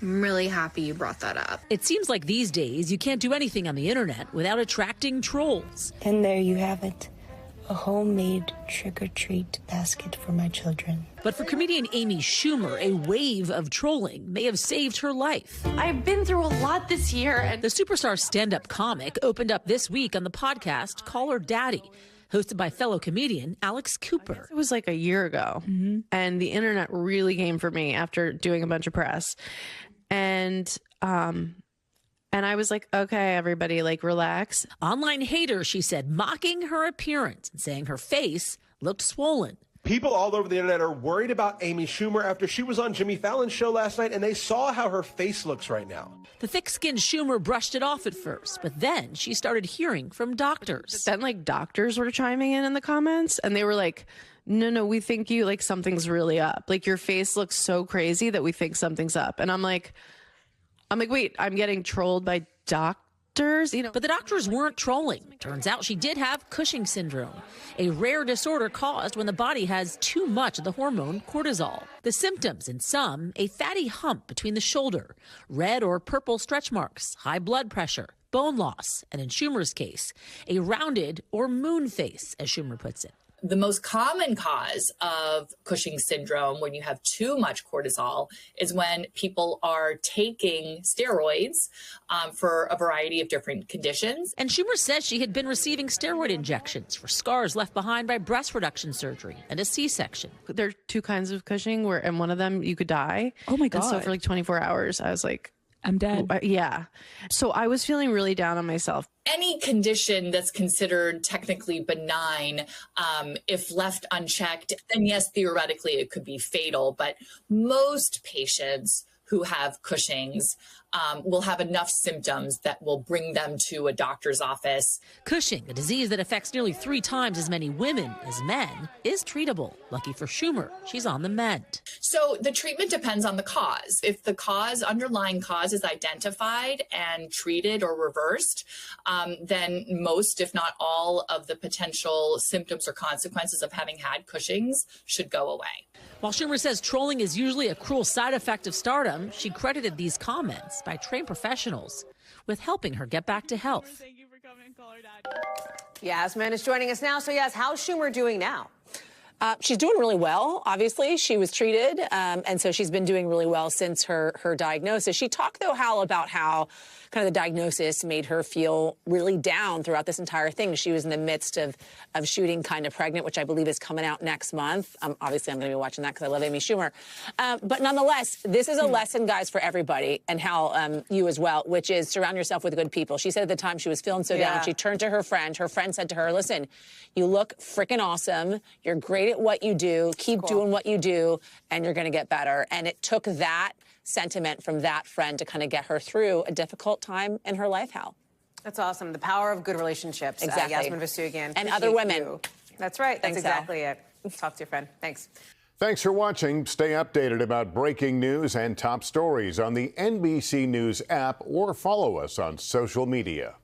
I'm really happy you brought that up. It seems like these days you can't do anything on the internet without attracting trolls. And there you have it. A homemade trick-or-treat basket for my children. But for comedian Amy Schumer, a wave of trolling may have saved her life. I've been through a lot this year. And the superstar stand-up comic opened up this week on the podcast Call Her Daddy, hosted by fellow comedian Alex Cooper. It was like a year ago, and the internet really came for me after doing a bunch of press. And I was like, okay, everybody, like, relax. Online hater, she said, mocking her appearance and saying her face looked swollen. People all over the internet are worried about Amy Schumer after she was on Jimmy Fallon's show last night, and they saw how her face looks right now. The thick-skinned Schumer brushed it off at first, but then she started hearing from doctors. Then, like, doctors were chiming in the comments, and they were like, no, we think you, like, something's really up. Like, your face looks so crazy that we think something's up. And I'm like, wait, I'm getting trolled by doctors? You know, but the doctors weren't trolling. Turns out she did have Cushing syndrome, a rare disorder caused when the body has too much of the hormone cortisol. The symptoms in some, a fatty hump between the shoulder, red or purple stretch marks, high blood pressure, bone loss, and in Schumer's case, a rounded or moon face, as Schumer puts it. The most common cause of Cushing syndrome when you have too much cortisol is when people are taking steroids for a variety of different conditions. And Schumer says she had been receiving steroid injections for scars left behind by breast reduction surgery and a C-section. There are two kinds of Cushing, and one of them you could die. Oh my God. And so for like 24 hours, I was like, I'm dead. Yeah. So I was feeling really down on myself. Any condition that's considered technically benign, if left unchecked, then yes, theoretically it could be fatal. But most patients who have Cushing's will have enough symptoms that will bring them to a doctor's office. Cushing, a disease that affects nearly 3 times as many women as men, is treatable. Lucky for Schumer, she's on the mend. So the treatment depends on the cause. If the underlying cause is identified and treated or reversed, then most, if not all, of the potential symptoms or consequences of having had Cushing's should go away. While Schumer says trolling is usually a cruel side effect of stardom, she credited these comments by trained professionals with helping her get back to health. Thank you for coming, Call Her Daddy. Yasmin is joining us now. So, Yas, how's Schumer doing now? She's doing really well. Obviously, she was treated, and so she's been doing really well since her diagnosis. She talked, though, about how kind of the diagnosis made her feel really down throughout this entire thing. She was in the midst of shooting Kind of Pregnant, which I believe is coming out next month. Obviously, I'm going to be watching that because I love Amy Schumer. But nonetheless, this is a lesson, guys, for everybody, and how you as well, which is surround yourself with good people. She said at the time she was feeling so down, she turned to her friend. Her friend said to her, listen, you look freaking awesome. You're great at what you do. Keep doing what you do, and you're going to get better. And it took that sentiment from that friend to kind of get her through a difficult time in her life, Hal. That's awesome. The power of good relationships. Exactly. Yasmin Vasugian. And other women. You. That's right. That's exactly it. Talk to your friend. Thanks. Thanks for watching. Stay updated about breaking news and top stories on the NBC News app or follow us on social media.